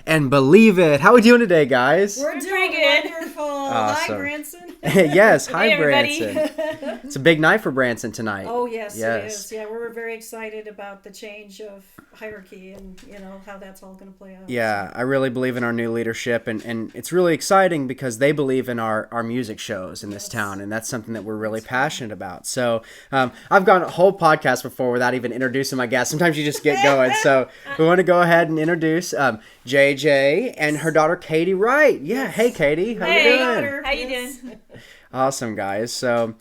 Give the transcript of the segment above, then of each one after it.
and believe it. How are we doing today, guys? We're doing good. Wonderful. Awesome. Hi, Branson. Yes, hi, Hey, everybody. Branson. It's a big night for Branson tonight. Oh, yes, it is. Yeah, we're very excited about the change of hierarchy and, how that's all going to play out. Yeah, I really believe in our new leadership, and it's really exciting because they believe in our music shows in this town, and that's something that we're really passionate about. So I've gone a whole podcast before without even introducing my guests. Sometimes you just get going. So we want to go ahead and introduce JJ and her daughter, Katie Wright. Yeah, hey, Katie. How you doing? How you doing? Awesome, guys. So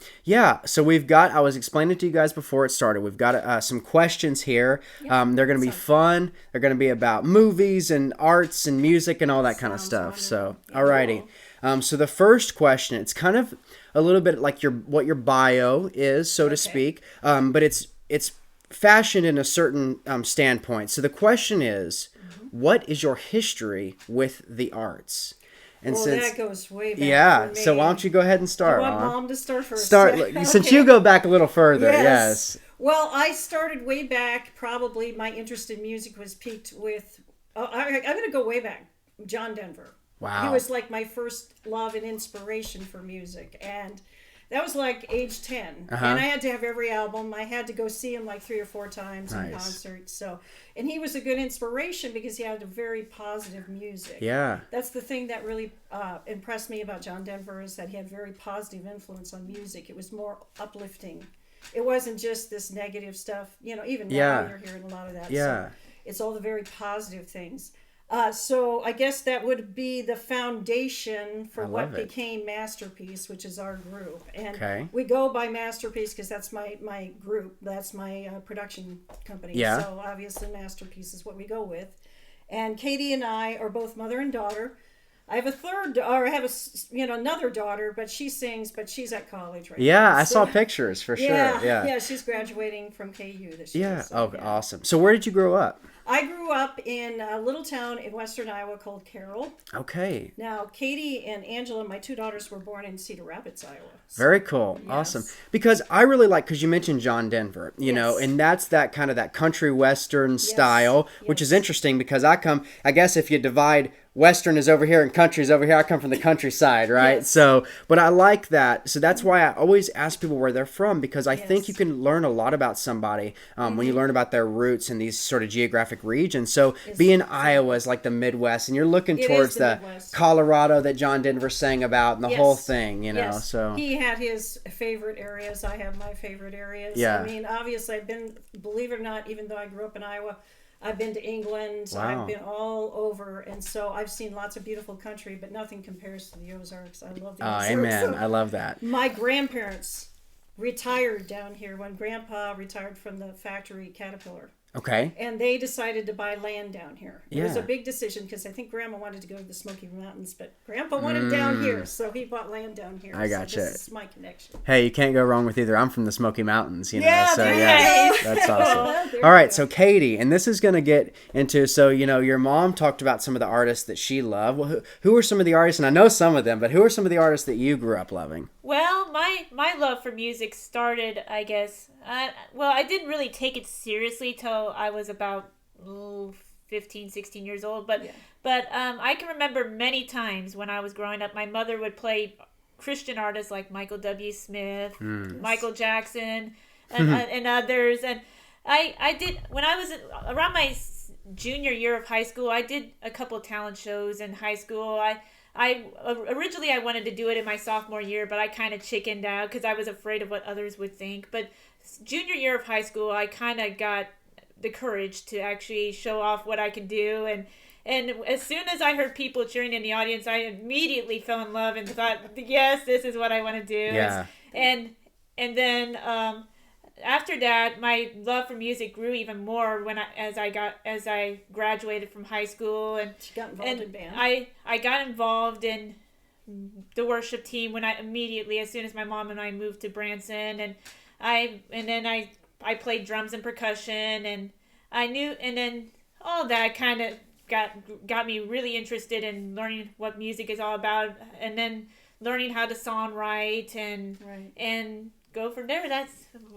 we've got, I was explaining to you guys before it started, we've got some questions here. They're going to be fun. They're going to be about movies and arts and music and all that kind of stuff. Wonderful. So, alrighty. So the first question, it's kind of a little bit like what your bio is, so to speak, but it's fashioned in a certain standpoint. So the question is, what is your history with the arts? And that goes way back. Yeah, for me. so why don't you go ahead and start, I want Mom? Mom to start first. Okay. Since you go back a little further, yes. Well, I started way back. Probably my interest in music was piqued with, I'm going to go way back, John Denver. Wow. He was like my first love and inspiration for music. And that was like age 10. And I had to have every album. I had to go see him like 3 or 4 times in concerts. So, and he was a good inspiration because he had a very positive music. Yeah. That's the thing that really impressed me about John Denver is that he had very positive influence on music. It was more uplifting. It wasn't just this negative stuff. Even now you're hearing a lot of that. Yeah. So it's all the very positive things. So I guess that would be the foundation for what became Masterpiece, which is our group. And we go by Masterpiece because that's my group. That's my production company. Yeah. So obviously Masterpiece is what we go with. And Katie and I are both mother and daughter. I have another daughter, but she sings, but she's at college right now. Yeah, I saw pictures for sure. Yeah, she's graduating from KU this year. Yeah, so, awesome. So where did you grow up? I grew up in a little town in western Iowa called Carroll. Okay. Now, Katie and Angela, my 2 daughters, were born in Cedar Rapids, Iowa. So, very cool. Yes. Awesome. Because I really like, because you mentioned John Denver, you know, and that's that kind of that country western style, which is interesting because I guess if you divide Western is over here and country is over here. I come from the countryside, right? So, but I like that. So that's why I always ask people where they're from because I think you can learn a lot about somebody when you learn about their roots in these sort of geographic regions. So being Iowa is like the Midwest and you're looking towards the Colorado that John Denver sang about and the whole thing, you know, so. He had his favorite areas. I have my favorite areas. Yeah. I mean, obviously I've been, believe it or not, even though I grew up in Iowa, I've been to England, I've been all over, and so I've seen lots of beautiful country, but nothing compares to the Ozarks. I love the Ozarks. Amen. So I love that. my grandparents retired down here when Grandpa retired from the factory Caterpillar. Okay. And they decided to buy land down here. It was Yeah. a big decision because I think Grandma wanted to go to the Smoky Mountains, but Grandpa wanted down here, so he bought land down here. I gotcha. So this is my connection. Hey, you can't go wrong with either. I'm from the Smoky Mountains, you know. Yeah, so there you yeah, go. that's awesome. There All right, you go. so Katie, and this is going to get into, so, you know, your mom talked about some of the artists that she loved. Well, who are some of the artists, and I know some of them, but who are some of the artists that you grew up loving? Well, my love for music started, I guess, I didn't really take it seriously till I was about 15, 16 years old. But I can remember many times when I was growing up, my mother would play Christian artists like Michael W. Smith, Michael Jackson, and others. And I did, when I was around my junior year of high school, I did a couple of talent shows in high school. Originally I wanted to do it in my sophomore year, but I kind of chickened out because I was afraid of what others would think. But junior year of high school, I kind of got the courage to actually show off what I can do, and as soon as I heard people cheering in the audience, I immediately fell in love and thought, yes, this is what I want to do. Yeah. And then after that, my love for music grew even more as I graduated from high school, and She got involved in band. I got involved in the worship team when as soon as my mom and I moved to Branson, and I played drums and percussion, and then all that kind of got me really interested in learning what music is all about, and then learning how to songwrite and go from there. That's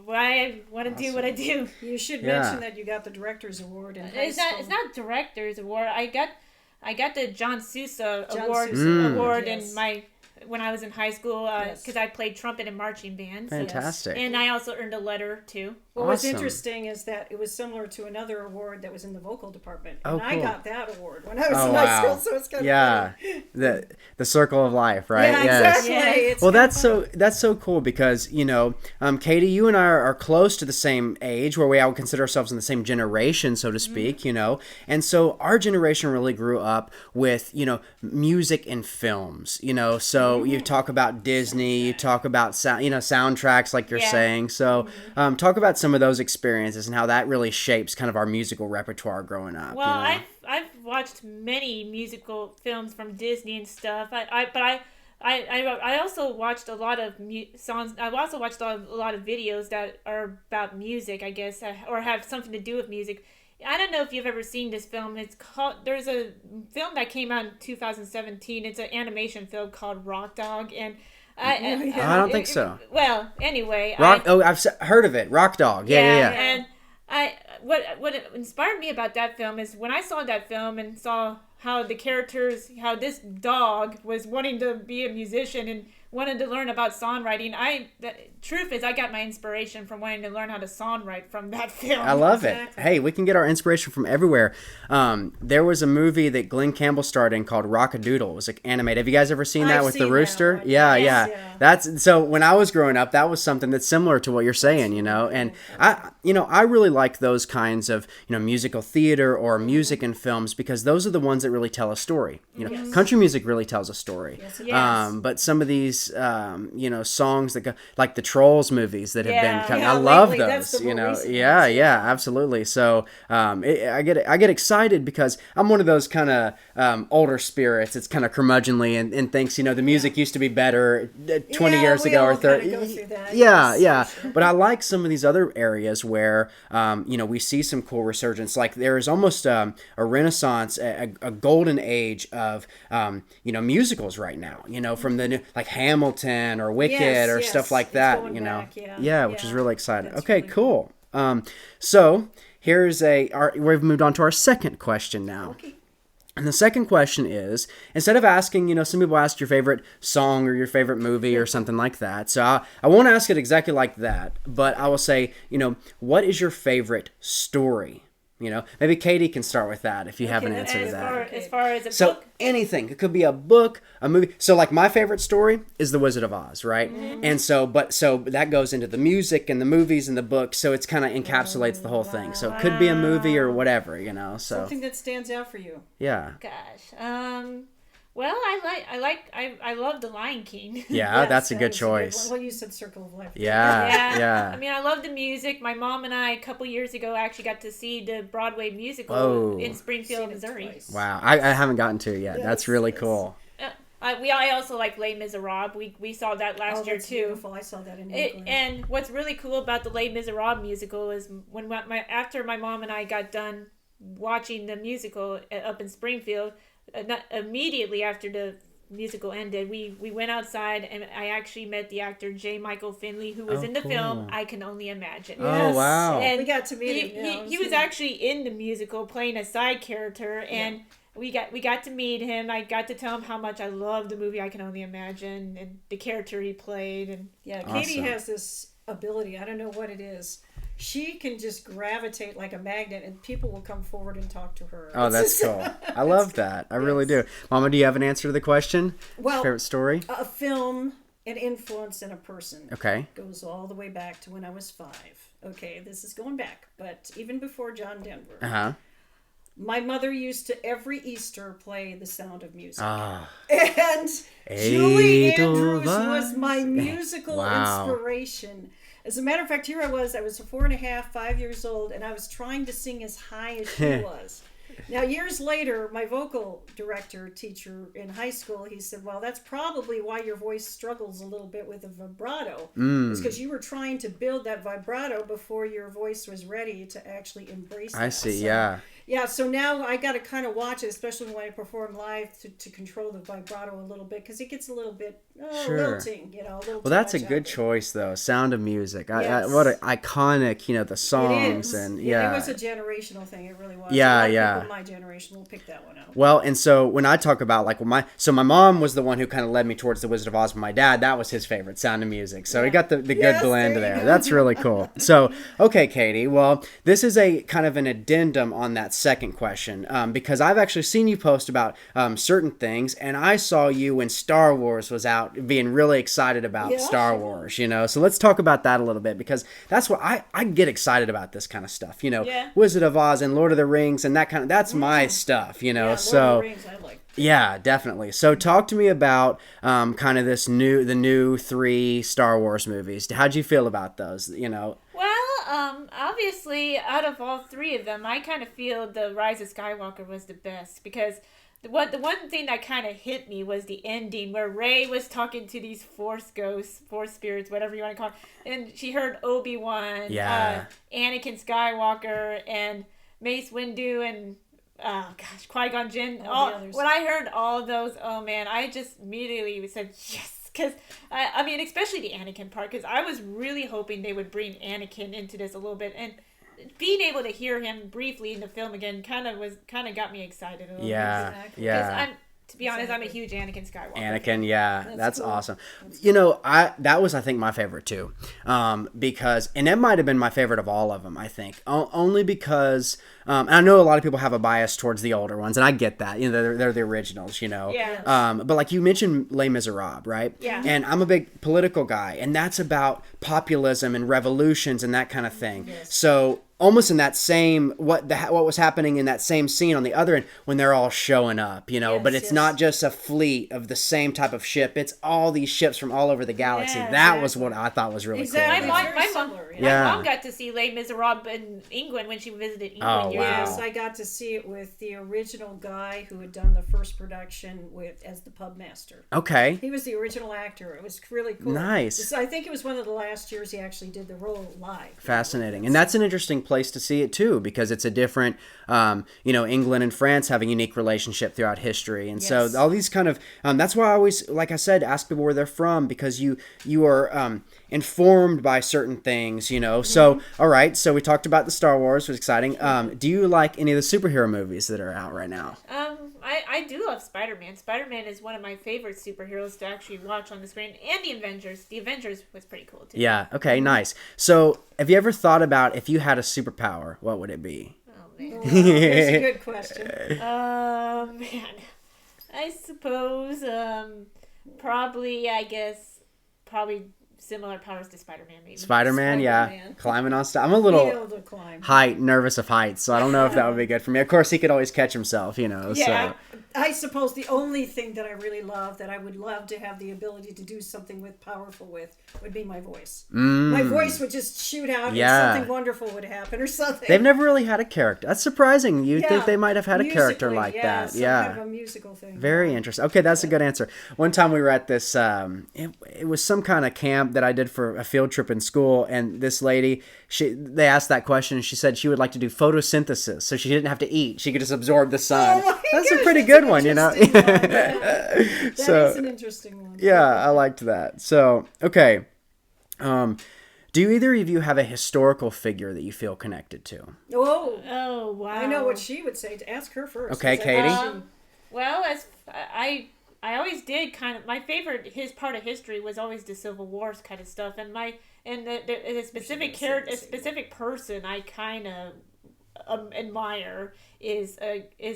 why I want to do what I do. You should mention that you got the Director's Award in high It's school. not Director's Award. I I got the John Sousa John award Sousa. award Yes. in when I was in high school because I played trumpet in marching bands. Fantastic. And I also earned a letter too. Well, what's interesting is that it was similar to another award that was in the vocal department, and I got that award when I was in high school. So it's kind of funny. The circle of life, right? Yeah, exactly. Yes. Well, that's so cool because Katie, you and I are close to the same age, where we would consider ourselves in the same generation, so to speak. And so our generation really grew up with music and films. So you talk about Disney, you talk about soundtracks, like you're saying. So talk about some of those experiences and how that really shapes kind of our musical repertoire growing up. Well, I've watched many musical films from Disney and stuff. I also watched a lot of songs. I've also watched a lot of videos that are about music, I guess, or have something to do with music. I don't know if you've ever seen this film. There's a film that came out in 2017. It's an animation film called Rock Dog, and I don't think so. Well, anyway, I've heard of it. Rock Dog. Yeah. And what inspired me about that film is when I saw that film and saw how this dog was wanting to be a musician and wanted to learn about songwriting. The truth is, I got my inspiration from wanting to learn how to songwrite from that film. I love it. Hey, we can get our inspiration from everywhere. There was a movie that Glenn Campbell starred in called Rock-a-Doodle. It was like animated. Have you guys ever seen that with the rooster? That yeah. That's so. When I was growing up, that was something that's similar to what you're saying. And I really like those kinds of musical theater or music and films because those are the ones that really tell a story. Country music really tells a story. Yes. But some of these songs that go like the Trolls movies that have been I love lately, those. that's the more recent Yeah, absolutely. So I get excited because I'm one of those kind of older spirits. It's kind of curmudgeonly and thinks the music used to be better 20 years ago or 30. Go through that. Yeah. But I like some of these other areas where we see some cool resurgence. Like there is almost a renaissance, a golden age of musicals right now. From the like Hamilton or Wicked or stuff like that. Which is really exciting. That's okay, really cool. So here's we've moved on to our second question now. Okay. And the second question is, instead of asking, some people ask your favorite song or your favorite movie or something like that. So I won't ask it exactly like that, but I will say, what is your favorite story? Maybe Katie can start with that if you have an answer to that. As far as a So book? anything. It could be a book, a movie. So like my favorite story is The Wizard of Oz, right? Mm-hmm. And so that goes into the music and the movies and the books. So it's kind of encapsulates the whole thing. So it could be a movie or whatever, so. Something that stands out for you. Yeah. Gosh. Well, I love The Lion King. Yeah, that's a good choice. Well, you said Circle of Life. Yeah. I mean, I love the music. My mom and I, a couple years ago, actually got to see the Broadway musical in Springfield, Missouri. Twice. Wow, I haven't gotten to it yet. Yes, that's really yes. cool. I also like Les Miserables. We saw that last year that's too. Beautiful. I saw that in England. And what's really cool about the Les Miserables musical is when after my mom and I got done watching the musical up in Springfield, immediately after the musical ended, we went outside and I actually met the actor J. Michael Finley, who was in the film I Can Only Imagine. Oh, wow. And we got to meet him. He was actually in the musical playing a side character, and we got to meet him. I got to tell him how much I loved the movie I Can Only Imagine and the character he played. And Katie has this ability. I don't know what it is. She can just gravitate like a magnet, and people will come forward and talk to her. Oh, that's cool. I love that. I really do. Mama, do you have an answer to the question? Well, favorite story? A film, an influence, and a person. Okay. Goes all the way back to when I was 5. Okay, this is going back, but even before John Denver. Uh-huh. My mother used to every Easter play The Sound of Music. Ah. And Julie Andrews was my musical inspiration. As a matter of fact, here I was 4.5, 5 years old, and I was trying to sing as high as she was. Now, years later, my vocal teacher in high school, he said, well, that's probably why your voice struggles a little bit with the vibrato. It's because you were trying to build that vibrato before your voice was ready to actually embrace that. I see, yeah. Yeah, so now I got to kind of watch it, especially when I perform live, to control the vibrato a little bit, because it gets a little bit lilting, Well, that's a good choice, though. Sound of Music. What an iconic, the songs. And it was a generational thing. It really was. Yeah, people my generation will pick that one out. Well, and so when I talk about my mom was the one who kind of led me towards The Wizard of Oz, but my dad, that was his favorite, Sound of Music. So he got the good blend there. That's really cool. So, okay, Katie. Well, this is a kind of an addendum on that second question, because I've actually seen you post about certain things, and I saw you when Star Wars was out being really excited about Star Wars, So let's talk about that a little bit, because that's what I get excited about, this kind of stuff, Wizard of Oz and Lord of the Rings and that's my stuff, Lord of so the Rings, I like. Yeah, definitely. So talk to me about kind of the new 3 Star Wars movies. How'd you feel about those, Well, obviously, out of all 3 of them, I kind of feel the Rise of Skywalker was the best, because the one thing that kind of hit me was the ending where Rey was talking to these Force ghosts, Force spirits, whatever you want to call it, and she heard Obi-Wan, Anakin Skywalker, and Mace Windu, and Qui-Gon Jinn. When I heard all those, oh man, I just immediately said yes. Because, I mean, especially the Anakin part, because I was really hoping they would bring Anakin into this a little bit, and being able to hear him briefly in the film again kind of got me excited a little bit. Exactly. Because to be honest, I'm a huge Anakin Skywalker. Anakin, that's cool. Awesome. That's cool. That was, I think, my favorite too, because, and that might have been my favorite of all of them, I think, only because, and I know a lot of people have a bias towards the older ones, and I get that, they're the originals, Yeah. But like you mentioned Les Miserables, right? Yeah. And I'm a big political guy, and that's about populism and revolutions and that kind of thing. Yes. So almost in that same what was happening in that same scene on the other end when they're all showing up, but it's not just a fleet of the same type of ship, it's all these ships from all over the galaxy. That was what I thought was really cool. My mom got to see Les Miserables in England when she visited England. Yes, I got to see it with the original guy who had done the first production as the pub master. Okay. He was the original actor. It was really cool. Nice. I think it was one of the last years he actually did the role live. Fascinating. And that's an interesting place to see it too, because it's a different, England and France have a unique relationship throughout history. And so all these kind of, that's why I always, like I said, ask people where they're from, because you are informed by certain things, Mm-hmm. So, all right. So we talked about the Star Wars, which was exciting. Do you like any of the superhero movies that are out right now? I do love Spider-Man. Spider-Man is one of my favorite superheroes to actually watch on the screen. And the Avengers. The Avengers was pretty cool, too. Yeah, okay, nice. So, have you ever thought about if you had a superpower, what would it be? Oh, man. That's a good question. Man. I suppose, probably similar powers to Spider-Man, maybe. Spider-Man, yeah. Climbing on stuff. I'm a little nervous of heights, so I don't know if that would be good for me. Of course, he could always catch himself, Yeah, so. I suppose the only thing that I really love, that I would love to have the ability to do something powerful with, would be my voice. My voice would just shoot out and something wonderful would happen or something. They've never really had a character. That's surprising. You'd think they might have had a character like that. Yeah, kind of a musical thing. Very interesting. Okay, that's a good answer. One time we were at this, it was some kind of camp that I did for a field trip in school, and this lady, they asked that question, and she said she would like to do photosynthesis, so she didn't have to eat. She could just absorb the sun. That's a pretty good one, That is an interesting one. Yeah, I liked that. So, okay. Do either of you have a historical figure that you feel connected to? Oh, wow. I know what she would say. To ask her first. Okay, Katie? Well, as I always did my favorite, his part of history was always the Civil War kind of stuff, and the specific character, a specific person I kind of admire is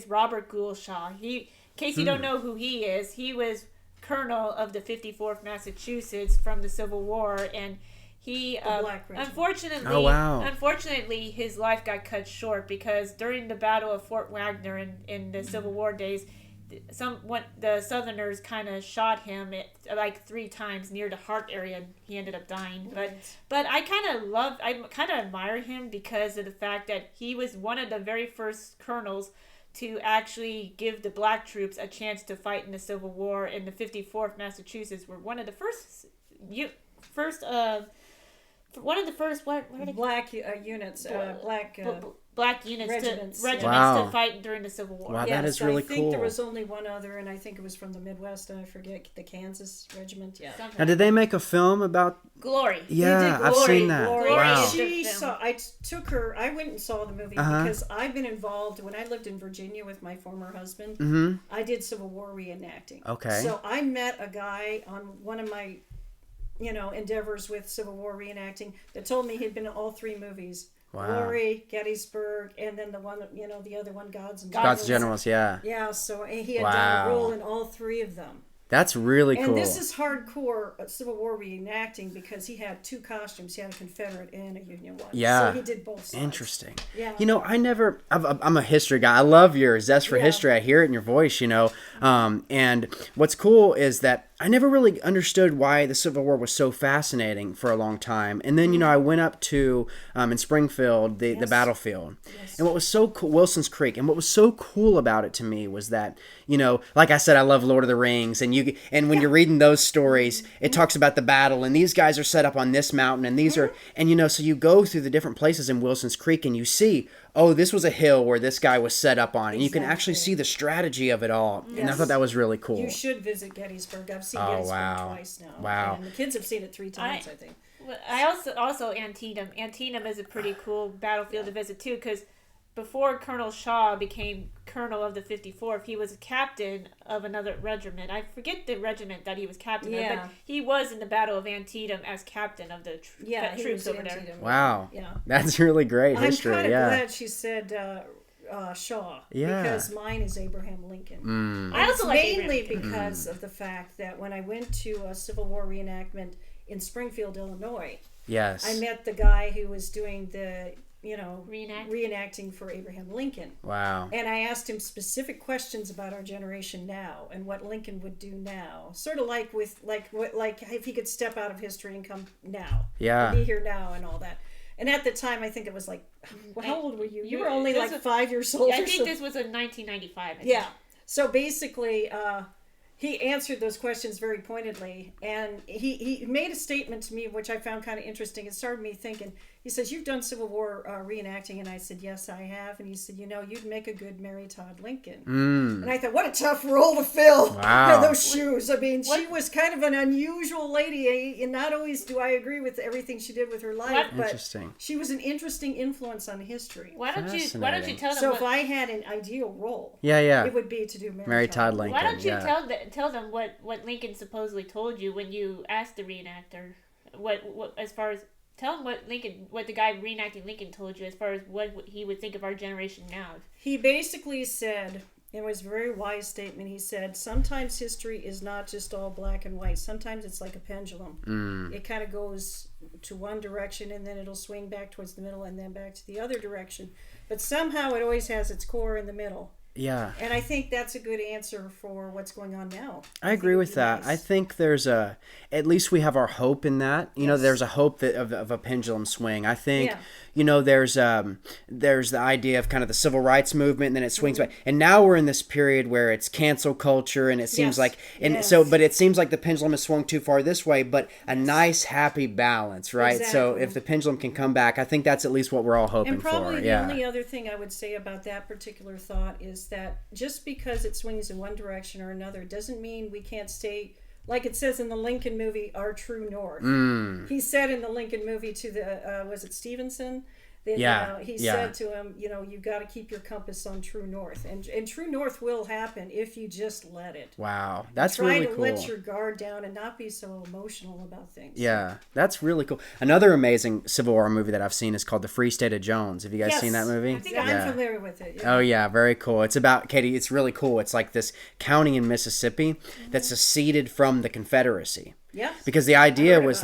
Robert Gouldshaw. In case you don't know who he is, he was colonel of the 54th Massachusetts from the Civil War, and he unfortunately his life got cut short because during the Battle of Fort Wagner in the Civil War days, the Southerners kind of shot him like 3 times near the heart area, and he ended up dying. But I kind of admire him because of the fact that he was one of the very first colonels to actually give the black troops a chance to fight in the Civil War. And the 54th Massachusetts were one of the first black units, black units regiments to fight during the Civil War. Wow, that is really cool. I think there was only one other, and I think it was from the Midwest, and I forget, the Kansas regiment. Yeah. Now, did they make a film about Glory? Yeah, I've seen that. Glory. Wow. I went and saw the movie because I've been involved when I lived in Virginia with my former husband. Mm-hmm. I did Civil War reenacting. Okay. So I met a guy on one of my, endeavors with Civil War reenacting that told me he'd been in all three movies. Wow. Glory, Gettysburg, and then the one, the other one, Gods and Generals, yeah. Yeah, so he had done a role in all three of them. That's really cool. And this is hardcore Civil War reenacting because he had two costumes. He had a Confederate and a Union one. Yeah. So he did both sides. Interesting. Yeah. I'm a history guy. I love your zest for history. I hear it in your voice, And what's cool is that I never really understood why the Civil War was so fascinating for a long time. And then, I went up to, in Springfield, the battlefield. Yes. And what was so cool, Wilson's Creek, and what was so cool about it to me was that, like I said, I love Lord of the Rings. And when you're reading those stories, it talks about the battle. And these guys are set up on this mountain. And these are, so you go through the different places in Wilson's Creek and you see, oh, this was a hill where this guy was set up on. And you can actually see the strategy of it all. Yes. And I thought that was really cool. You should visit Gettysburg. I've seen Gettysburg twice now. Wow. And the kids have seen it 3 times, I think. I also Antietam. Antietam is a pretty cool battlefield to visit, too, because before Colonel Shaw became colonel of the 54th, he was a captain of another regiment. I forget the regiment that he was captain of, but he was in the Battle of Antietam as captain of the troops over there. Wow. Yeah. That's really great history. I'm kind of glad she said Shaw, because mine is Abraham Lincoln. I also like mainly because of the fact that when I went to a Civil War reenactment in Springfield, Illinois, I met the guy who was doing the reenacting for Abraham Lincoln. Wow. And I asked him specific questions about our generation now and what Lincoln would do now. Sort of like if he could step out of history and come now. Yeah. Be here now and all that. And at the time, I think it was how old were you? You were only 5 years old. I think this was in 1995. Yeah. So basically, he answered those questions very pointedly. And he made a statement to me, which I found kind of interesting. It started me thinking. He says, "You've done Civil War reenacting," and I said, "Yes, I have." And he said, "You'd make a good Mary Todd Lincoln." And I thought, what a tough role to fill. Wow. Those shoes. I mean, she was kind of an unusual lady, and not always do I agree with everything she did with her life, but she was an interesting influence on history. Why don't you tell them? So if I had an ideal role, it would be to do Mary Todd Lincoln. Why don't you tell them what Lincoln supposedly told you when you asked the reenactor what as far as. Tell him what the guy reenacting Lincoln told you as far as what he would think of our generation now. He basically said, it was a very wise statement, he said, sometimes history is not just all black and white. Sometimes it's like a pendulum. It kind of goes to one direction and then it'll swing back towards the middle and then back to the other direction. But somehow it always has its core in the middle. Yeah. And I think that's a good answer for what's going on now. I agree with that. Nice. I think there's at least we have our hope in that. There's a hope of a pendulum swing. I think, there's the idea of kind of the civil rights movement and then it swings back. And now we're in this period where it's cancel culture and it seems but it seems like the pendulum has swung too far this way, but a nice, happy balance, right? Exactly. So if the pendulum can come back, I think that's at least what we're all hoping for. And probably the only other thing I would say about that particular thought is that just because it swings in one direction or another doesn't mean we can't stay, like it says in the Lincoln movie, our true north. He said in the Lincoln movie to the was it Stevenson that he said to him, you've got to keep your compass on true north, and true north will happen if you just let it. Wow, that's really cool. Try to let your guard down and not be so emotional about things. Yeah, that's really cool. Another amazing Civil War movie that I've seen is called The Free State of Jones. Have you guys seen that movie? I think I'm familiar with it. Yeah. Oh yeah, very cool. It's about Katie. It's really cool. It's like this county in Mississippi that seceded from the Confederacy. Yes. Because the idea was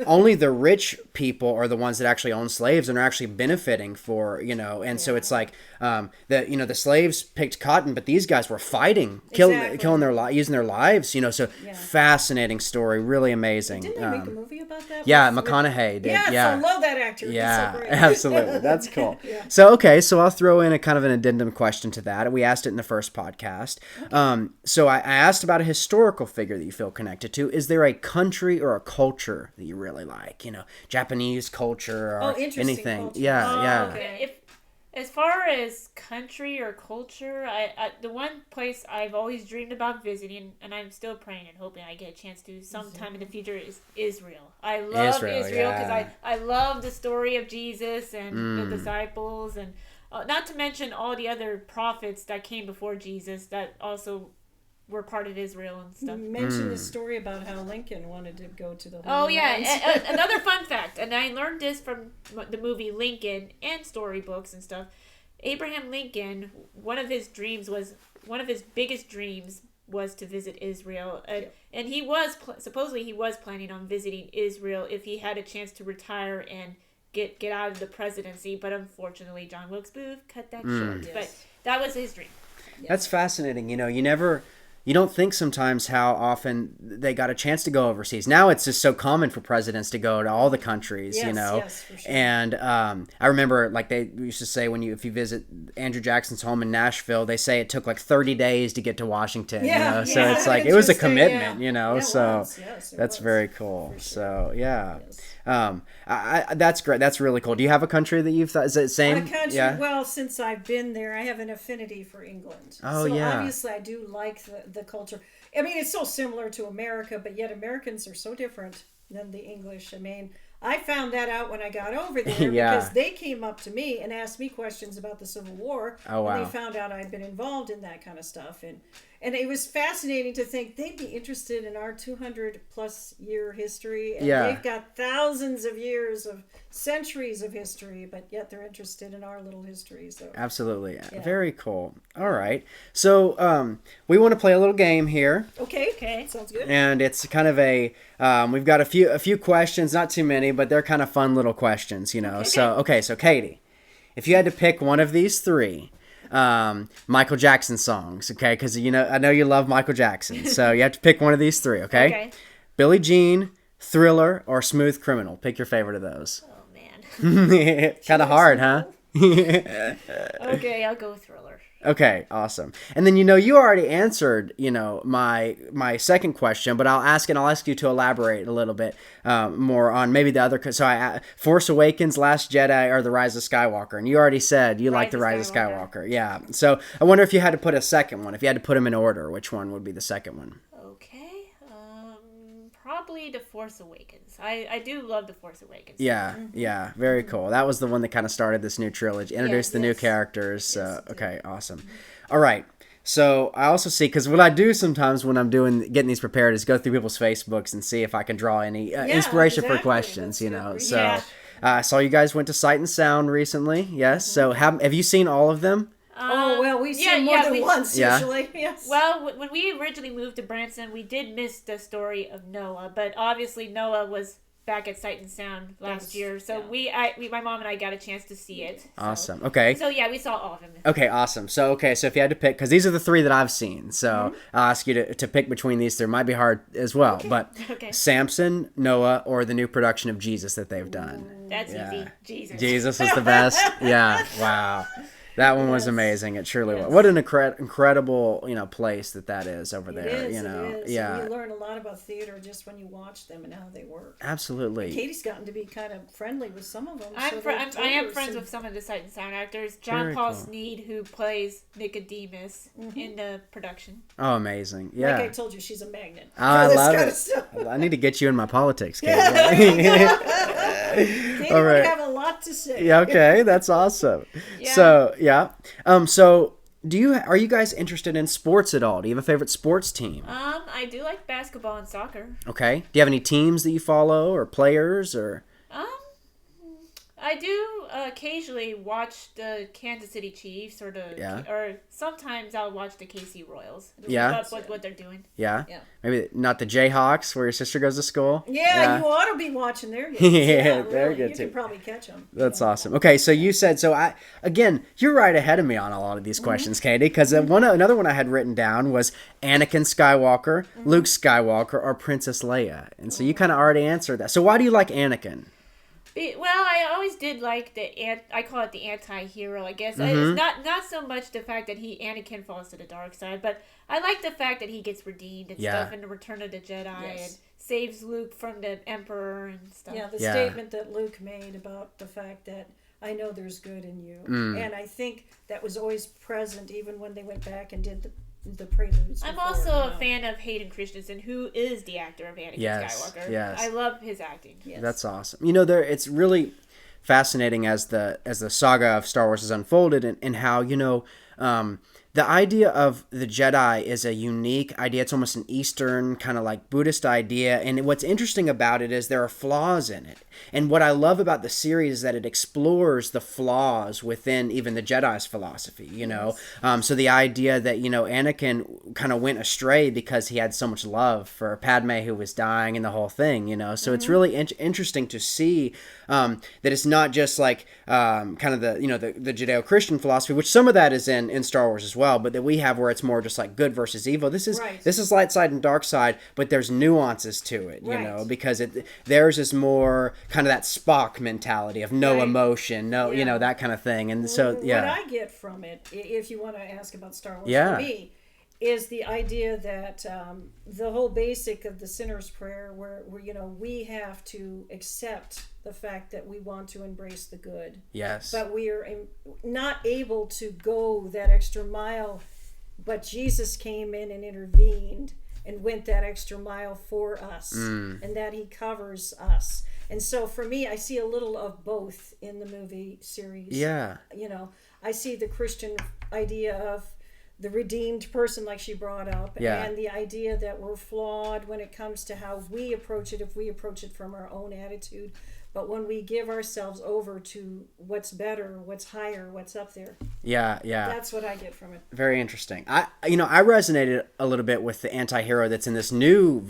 only the rich people are the ones that actually own slaves and are actually benefiting for, and so it's like the slaves picked cotton, but these guys were fighting, killing using their lives, so fascinating story, really amazing. Didn't they make a movie about that? Yeah, McConaughey did. Yes, I love that actor. Yeah, so great. Absolutely. That's cool. So I'll throw in a kind of an addendum question to that. We asked it in the first podcast. Okay. So I asked about a historical figure that you feel connected to. Is there a country or a culture that you really like? Japanese culture or anything. Culture. Yeah. Okay. As far as country or culture, I the one place I've always dreamed about visiting, and I'm still praying and hoping I get a chance to sometime in the future, is Israel. I love Israel because I love the story of Jesus and the disciples, and not to mention all the other prophets that came before Jesus that also were part of Israel and stuff. You mentioned the story about how Lincoln wanted to go to the Holy Lands. Another fun fact, and I learned this from the movie Lincoln and storybooks and stuff. Abraham Lincoln, one of his biggest dreams was to visit Israel, and he was supposedly he was planning on visiting Israel if he had a chance to retire and get out of the presidency, but unfortunately John Wilkes Booth cut that short. Yes. But that was his dream. That's fascinating. You don't think sometimes how often they got a chance to go overseas. Now it's just so common for presidents to go to all the countries, Yes, for sure. And I remember, like, they used to say if you visit Andrew Jackson's home in Nashville, they say it took like 30 days to get to Washington. So it's like it was a commitment, so that's very cool. Sure. So that's great. That's really cool. Do you have a country that you've thought is it the same? A country. Yeah. Well, since I've been there, I have an affinity for England. Oh, so obviously, I do like the culture. I mean, it's so similar to America, but yet Americans are so different than the English. I mean, I found that out when I got over there because they came up to me and asked me questions about the Civil War. Oh, wow. And they found out I'd been involved in that kind of stuff. And it was fascinating to think they'd be interested in our 200-plus year history. And they've got thousands of years of centuries of history, but yet they're interested in our little history. So absolutely. Yeah. Very cool. All right. So we want to play a little game here. Okay. Sounds good. And it's kind of we've got a few questions, not too many, but they're kind of fun little questions, Okay. So Katie, if you had to pick one of these three, Michael Jackson songs, okay? Because I know you love Michael Jackson, so you have to pick one of these three, okay? Okay. Billie Jean, Thriller, or Smooth Criminal. Pick your favorite of those. Oh man. Kind of hard, huh? Okay, I'll go with Thriller. Okay, awesome. And then you already answered my second question, but I'll ask you to elaborate a little bit more on maybe the other. So Force Awakens, Last Jedi, or The Rise of Skywalker, and you already said you like The Rise of Skywalker. Yeah. So I wonder if you had to put a second one, if you had to put them in order, which one would be the second one? Okay. Probably The Force Awakens. I do love The Force Awakens. Yeah, very cool. That was the one that kind of started this new trilogy, introduced the new characters. Okay, awesome. All right. So I also see, because what I do sometimes when I'm getting these prepared is go through people's Facebooks and see if I can draw any inspiration for questions, So I saw you guys went to Sight and Sound recently. Yes. So have you seen all of them? We've seen more than once usually. Yes. Well, when we originally moved to Branson, we did miss the story of Noah, but obviously Noah was back at Sight and Sound last year, so my mom and I got a chance to see it. Awesome. Okay. So we saw all of them. Okay, awesome. So if you had to pick, because these are the three that I've seen, so I'll ask you to pick between these three. Might be hard as well, but Samson, Noah, or the new production of Jesus that they've done. That's easy. Jesus. Jesus was the best. Yeah. Wow. That one was amazing. It surely was. What an incredible, place that is over there. It is. Yeah. You learn a lot about theater just when you watch them and how they work. Absolutely. And Katie's gotten to be kind of friendly with some of them. I am friends with some of the Sight and Sound actors. John Paul Sneed, who plays Nicodemus in the production. Oh, amazing. Yeah. Like I told you, she's a magnet. I love it. I need to get you in my politics, Katie. Katie would have a lot to say. Yeah, okay. That's awesome. Yeah. So, so are you guys interested in sports at all? Do you have a favorite sports team? I do like basketball and soccer. Okay. Do you have any teams that you follow or players or? I do occasionally watch the Kansas City Chiefs or sometimes I'll watch the KC Royals. What they're doing. Yeah. Maybe not the Jayhawks where your sister goes to school. Yeah. You ought to be watching their games. They're good too. You can probably catch them. That's awesome. Okay, so you said you're right ahead of me on a lot of these questions, Katie, because another one I had written down was Anakin Skywalker, Luke Skywalker, or Princess Leia, and so you kind of already answered that. So why do you like Anakin? Well, I always did like I call it the anti-hero, I guess. It's not so much the fact that Anakin falls to the dark side, but I like the fact that he gets redeemed and stuff in the Return of the Jedi and saves Luke from the Emperor and stuff. Yeah, the statement that Luke made about the fact that I know there's good in you. And I think that was always present even when they went back and did the preludes. I'm also a fan of Hayden Christensen, who is the actor of Anakin Skywalker. Yes. I love his acting. Yes. That's awesome. You know, it's really fascinating as the saga of Star Wars has unfolded, and how, you know, the idea of the Jedi is a unique idea. It's almost an Eastern kind of like Buddhist idea. And what's interesting about it is there are flaws in it. And what I love about the series is that it explores the flaws within even the Jedi's philosophy, you know. So the idea that, you know, Anakin kind of went astray because he had so much love for Padme, who was dying, and the whole thing, you know. So it's really interesting to see that it's not just like kind of the, you know, the Judeo-Christian philosophy, which some of that is in Star Wars as well, but that we have where it's more just like good versus evil. This is light side and dark side, but there's nuances to it, you know, because theirs is more kind of that Spock mentality of no emotion, you know, that kind of thing. And so, what I get from it, if you want to ask about Star Wars for me, is the idea that the whole basic of the sinner's prayer, where you know, we have to accept the fact that we want to embrace the good. Yes. But we are not able to go that extra mile. But Jesus came in and intervened and went that extra mile for us, and that he covers us. And so for me, I see a little of both in the movie series. Yeah. You know, I see the Christian idea of the redeemed person, like she brought up, and the idea that we're flawed when it comes to how we approach it, if we approach it from our own attitude. But when we give ourselves over to what's better, what's higher, what's up there. Yeah. That's what I get from it. Very interesting. I resonated a little bit with the anti-hero that's in this new,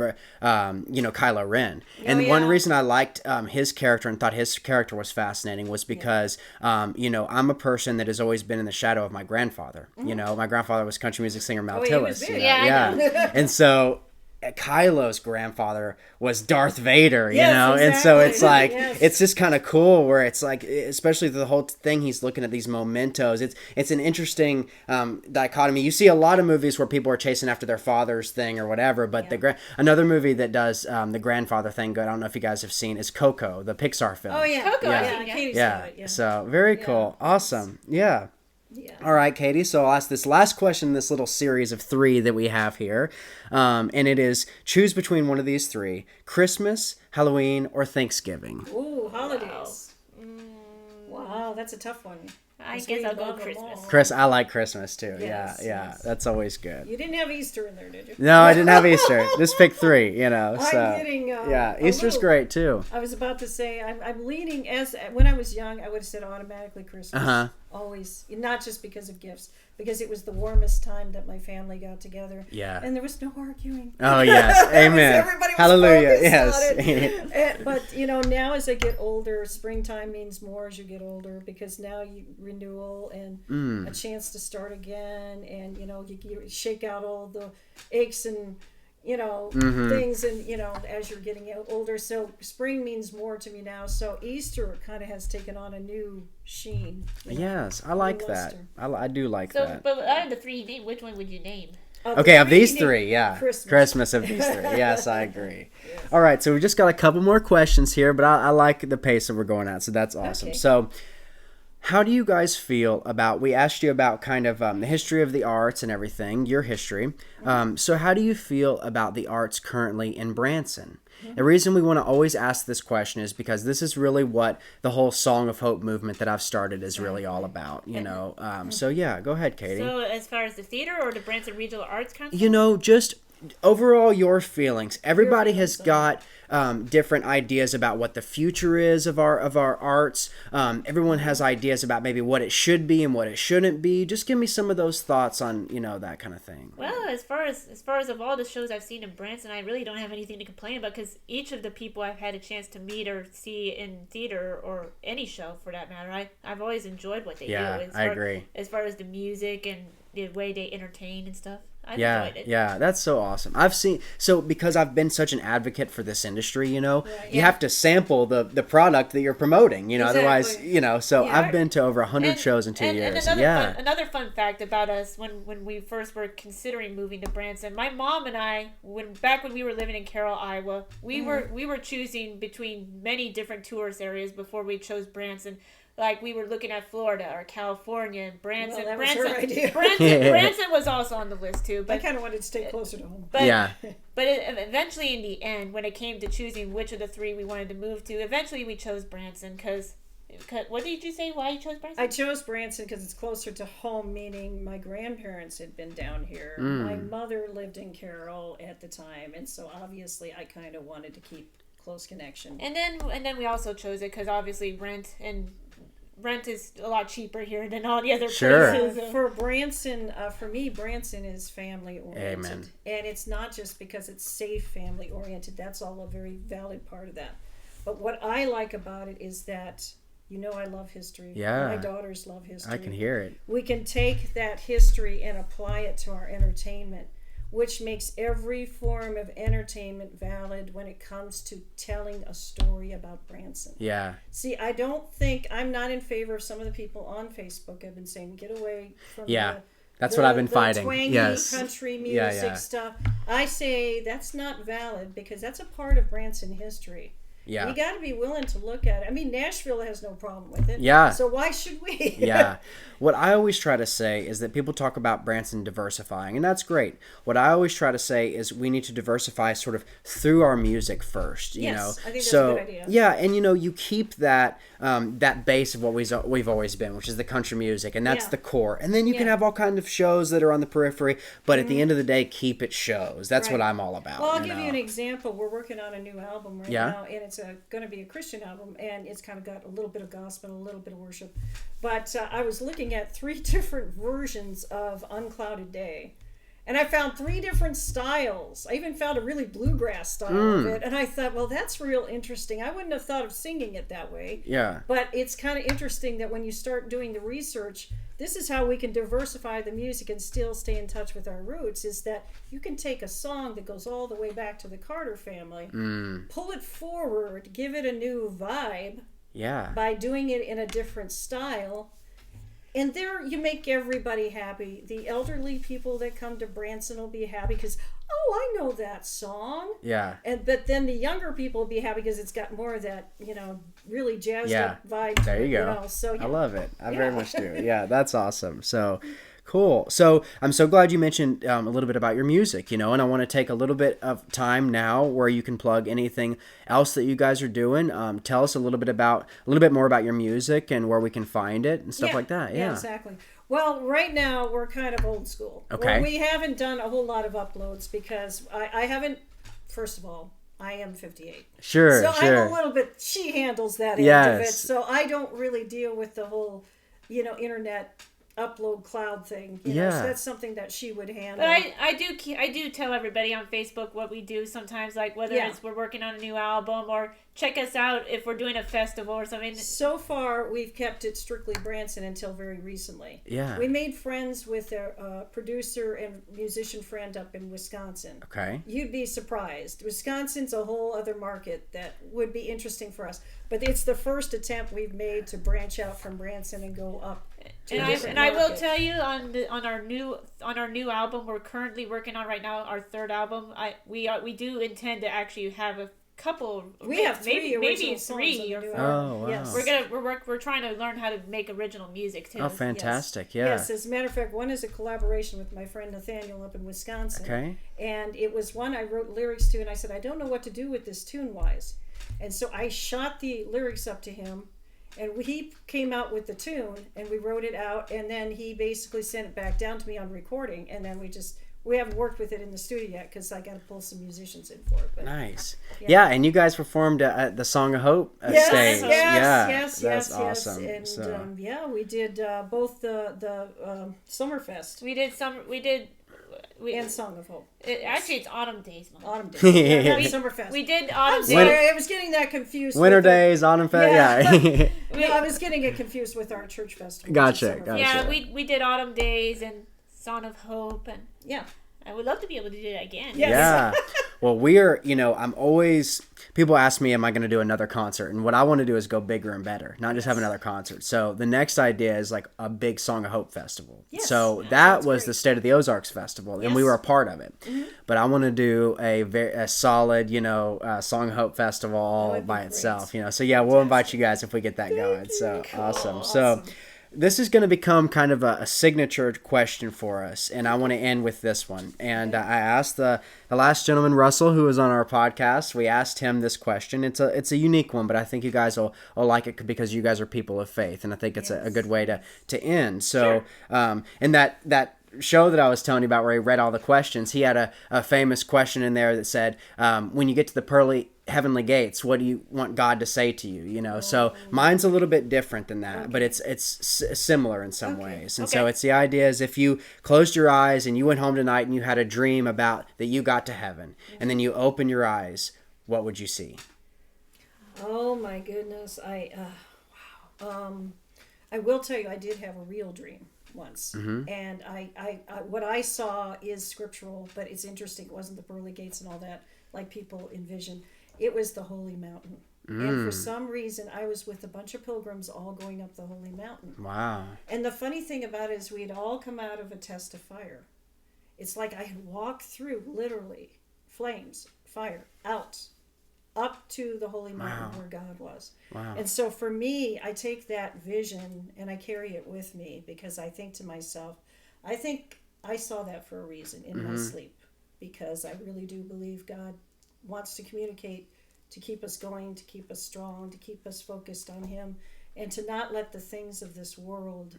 Kylo Ren. And one reason I liked his character and thought his character was fascinating was because, I'm a person that has always been in the shadow of my grandfather. You know, my grandfather was country music singer Mal Tillis. I know. And so Kylo's grandfather was Darth Vader, you know? Exactly. And so it's like, it's just kind of cool where it's like, especially the whole thing, he's looking at these mementos. It's an interesting dichotomy. You see a lot of movies where people are chasing after their father's thing or whatever, but another movie that does the grandfather thing good, I don't know if you guys have seen, is Coco, the Pixar film. Oh, yeah. Coco, Katie saw it, So, very cool. Awesome. Yeah. All right, Katie. So I'll ask this last question in this little series of 3 that we have here. And it is, choose between one of these 3: Christmas, Halloween, or Thanksgiving. Ooh, holidays. Wow, that's a tough one. I guess I'll go Christmas. Chris, I like Christmas too. Yes, yes. That's always good. You didn't have Easter in there, did you? No, I didn't have Easter. Just pick 3, you know. So I'm getting, Easter's great too. I was about to say I'm leaning, as when I was young, I would have said automatically Christmas. Always, not just because of gifts, because it was the warmest time that my family got together. Yeah. And there was no arguing. Oh yes, amen. Everybody was Hallelujah. Yes. On it. But now as I get older, springtime means more as you get older, because now you renewal and a chance to start again, and you shake out all the aches and things, and as you're getting older. So spring means more to me now. So Easter kind of has taken on a new sheen. Yes, I like that. I do like that. So, but out of the 3 you named, which one would you name? Okay, of these 3, Christmas of these 3. Yes, I agree. Yes. All right, so we just got a couple more questions here, but I like the pace that we're going at, so that's awesome. Okay. So, how do you guys feel about, we asked you about kind of the history of the arts and everything, your history. So how do you feel about the arts currently in Branson? The reason we want to always ask this question is because this is really what the whole Song of Hope movement that I've started is really all about, So yeah, go ahead, Katie. So as far as the theater or the Branson Regional Arts Council? Just overall your feelings. Everybody has got different ideas about what the future is of our arts. Everyone has ideas about maybe what it should be and what it shouldn't be. Just give me some of those thoughts on that kind of thing. Well, as far as of all the shows I've seen in Branson, I really don't have anything to complain about, because each of the people I've had a chance to meet or see in theater or any show for that matter, I've always enjoyed what they do. I agree. As far as the music and the way they entertain and stuff. I've enjoyed it. Yeah, that's so awesome. Because I've been such an advocate for this industry, you have to sample the product that you're promoting, Exactly. Otherwise, so I've been to over 100 shows in 2 years. And another fun fact about us, when we first were considering moving to Branson, my mom and I, back when we were living in Carroll, Iowa, we were choosing between many different tourist areas before we chose Branson. like we were looking at Florida or California and Branson. Well, that was her idea. Branson was also on the list too. But I kind of wanted to stay closer to home. But, yeah. But eventually, in the end, when it came to choosing which of the three we wanted to move to, eventually we chose Branson because. What did you say? Why you chose Branson? I chose Branson because it's closer to home, meaning my grandparents had been down here. My mother lived in Carroll at the time, and so obviously I kind of wanted to keep close connection. And then we also chose it because obviously rent is a lot cheaper here than all the other places. For Branson, for me, Branson is family oriented. Amen. And it's not just because it's safe family oriented. That's all a very valid part of that. But what I like about it is that, I love history. Yeah. My daughters love history. I can hear it. We can take that history and apply it to our entertainment, which makes every form of entertainment valid when it comes to telling a story about Branson. Yeah. See, I'm not in favor of some of the people on Facebook have been saying, get away from that's what I've been fighting. Twangy country music stuff. I say that's not valid because that's a part of Branson history. Yeah. We got to be willing to look at it. I mean, Nashville has no problem with it. Yeah. So why should we? Yeah. What I always try to say is that people talk about Branson diversifying, and that's great. What I always try to say is we need to diversify sort of through our music first. You know? I think that's a good idea. Yeah, and you keep that that base of what we've always been, which is the country music, and that's the core. And then you can have all kinds of shows that are on the periphery, but at the end of the day, keep it shows. That's what I'm all about. Well, I'll give you an example. We're working on a new album right now, and it's going to be a Christian album, and it's kind of got a little bit of gospel, a little bit of worship. But I was looking at 3 different versions of Unclouded Day, and I found 3 different styles. I even found a really bluegrass style of it, and I thought, well, that's real interesting. I wouldn't have thought of singing it that way. Yeah. But it's kind of interesting that when you start doing the research, this is how we can diversify the music and still stay in touch with our roots, is that you can take a song that goes all the way back to the Carter family, pull it forward, give it a new vibe by doing it in a different style. And there you make everybody happy. The elderly people that come to Branson will be happy because, I know that song. Yeah. But then the younger people will be happy because it's got more of that, really jazzed up vibe. There you go. So, I love it. I very much do. Yeah, that's awesome. So cool. So I'm so glad you mentioned a little bit about your music, and I want to take a little bit of time now where you can plug anything else that you guys are doing. Tell us a little bit more about your music and where we can find it and stuff like that. Yeah, exactly. Well, right now we're kind of old school. Okay. Well, we haven't done a whole lot of uploads because I haven't, first of all, I am 58. Sure, so I'm a little bit, she handles that end of it. So I don't really deal with the whole, internet upload cloud thing. So that's something that she would handle. But I do tell everybody on Facebook what we do sometimes, like whether it's we're working on a new album or check us out if we're doing a festival or something. So far, we've kept it strictly Branson until very recently. Yeah. We made friends with a producer and musician friend up in Wisconsin. Okay. You'd be surprised. Wisconsin's a whole other market that would be interesting for us. But it's the first attempt we've made to branch out from Branson and go up. And I will tell you on our new album we're currently working on right now, our 3rd album. We do intend to actually have a couple. We have maybe 3 or 4. Oh wow! Yes. We're trying to learn how to make original music too. Oh, fantastic! Yes, as a matter of fact, one is a collaboration with my friend Nathaniel up in Wisconsin. Okay. And it was one I wrote lyrics to, and I said I don't know what to do with this tune wise, and so I shot the lyrics up to him. And he came out with the tune, and we wrote it out, and then he basically sent it back down to me on recording, and then we haven't worked with it in the studio yet because I got to pull some musicians in for it. But, nice. Yeah, and you guys performed at the Song of Hope stage. Yes, that's awesome. And so. we did both the Summerfest. And Song of Hope. Actually, it's Autumn Days. Autumn Days. Not Summerfest. We did Autumn Days. Sorry, I was getting that confused. Winter Days, Autumn Fest. Yeah. No, I was getting it confused with our church festival. Gotcha. Yeah, we did Autumn Days and Song of Hope, and I would love to be able to do that again. Yes. Yeah. Well, we're, I'm always, people ask me, am I going to do another concert? And what I want to do is go bigger and better, not just have another concert. So the next idea is like a big Song of Hope festival. Yes. So that was the State of the Ozarks festival, and we were a part of it. Mm-hmm. But I want to do a solid, Song of Hope festival all by itself, So yeah, we'll invite you guys if we get that going. So awesome. So this is going to become kind of a signature question for us, and I want to end with this one. And I asked the last gentleman, Russell, who was on our podcast, we asked him this question. It's a unique one, but I think you guys will like it because you guys are people of faith, and I think it's a good way to end. So, and that show that I was telling you about where he read all the questions, he had a famous question in there that said, when you get to the pearly heavenly gates, what do you want God to say to you? So mine's a little bit different than that, but it's similar in some ways. And so it's the idea is if you closed your eyes and you went home tonight and you had a dream about that you got to heaven, and then you open your eyes, what would you see? Oh my goodness. I will tell you, I did have a real dream once. Mm-hmm. And I what I saw is scriptural, but it's interesting. It wasn't the pearly gates and all that like people envision. It was the Holy Mountain. And for some reason, I was with a bunch of pilgrims all going up the Holy Mountain. Wow. And the funny thing about it is we had all come out of a test of fire. It's like I had walked through, literally, flames, fire, out, up to the Holy Mountain where God was. Wow. And so for me, I take that vision and I carry it with me because I think to myself, I think I saw that for a reason in my sleep, because I really do believe God wants to communicate, to keep us going, to keep us strong, to keep us focused on Him, and to not let the things of this world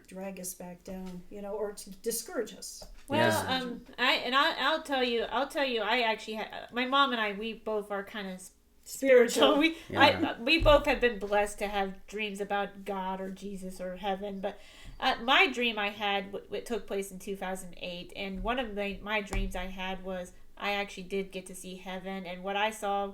drag us back down, or to discourage us. Well, I'll tell you, I actually had, my mom and I, we both are kind of spiritual. We both have been blessed to have dreams about God or Jesus or heaven, but my dream I had, it took place in 2008, and one of my dreams I had was I actually did get to see heaven, and what I saw,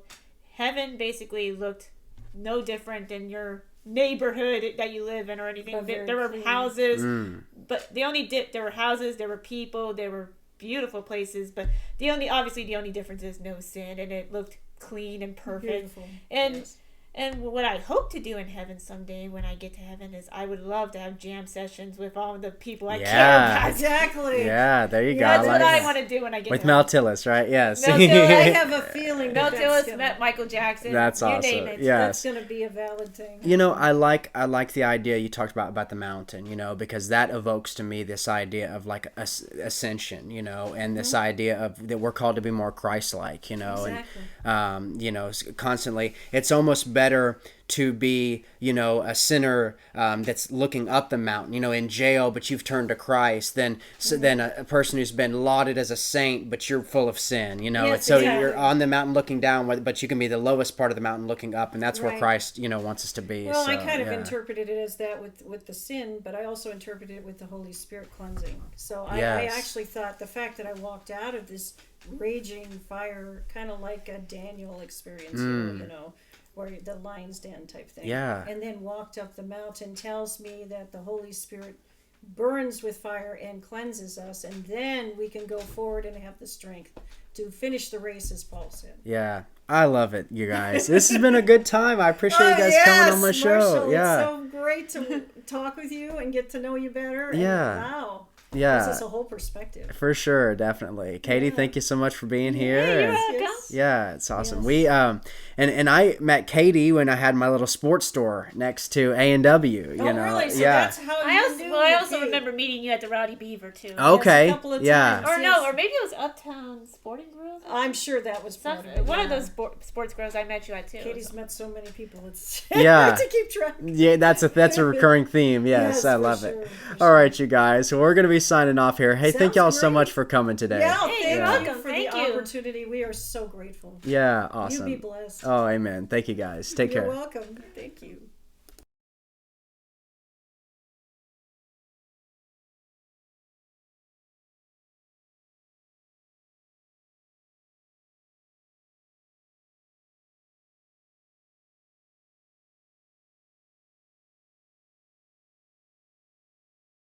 heaven basically looked no different than your neighborhood that you live in or anything. There were houses, but there were houses, there were people, there were beautiful places, but the only difference is no sin, and it looked clean and perfect. Beautiful. And what I hope to do in heaven someday when I get to heaven is I would love to have jam sessions with all the people I care about. Exactly. Yeah, there you go. That's what I want to do when I get with to Mel Tillis, right? Yes. I have a feeling Mel Tillis met Michael Jackson. That's awesome. You name it. Yes. That's going to be a valid thing. I like the idea you talked about the mountain, because that evokes to me this idea of like ascension, and this idea of that we're called to be more Christ-like, exactly. And constantly it's almost better to be, a sinner that's looking up the mountain, in jail, but you've turned to Christ, than a person who's been lauded as a saint, but you're full of sin, Yes, so exactly. you're on the mountain looking down, but you can be the lowest part of the mountain looking up, and that's where Christ, wants us to be. Well, I kind of interpreted it as that with the sin, but I also interpreted it with the Holy Spirit cleansing. So I actually thought the fact that I walked out of this raging fire, kind of like a Daniel experience, where the lion's den type thing. Yeah. And then walked up the mountain tells me that the Holy Spirit burns with fire and cleanses us, and then we can go forward and have the strength to finish the race, as Paul said. Yeah. I love it, you guys. This has been a good time. I appreciate you guys coming on my show. Marshall, it's so great to talk with you and get to know you better. Yeah. Wow. Yeah. Gives us a whole perspective. For sure, definitely. Katie, thank you so much for being here. You're welcome. Yeah, it's awesome. Yes. We and I met Katie when I had my little sports store next to A&W. Really? So that's how I also remember meeting you at the Rowdy Beaver too. Okay. Yes, a couple of times. Or maybe it was Uptown Sporting Grove. I'm sure that was one of those sports groves I met you at too. Katie's met so many people. It's hard to keep track. Yeah, that's a recurring theme. Yes, I love it. All right, you guys. So we're gonna be signing off here. Hey, thank y'all so much for coming today. Yeah, you're welcome. For the opportunity. We are so grateful. Yeah, awesome. You be blessed. Oh, amen. Thank you guys. Take care. You're welcome. Thank you.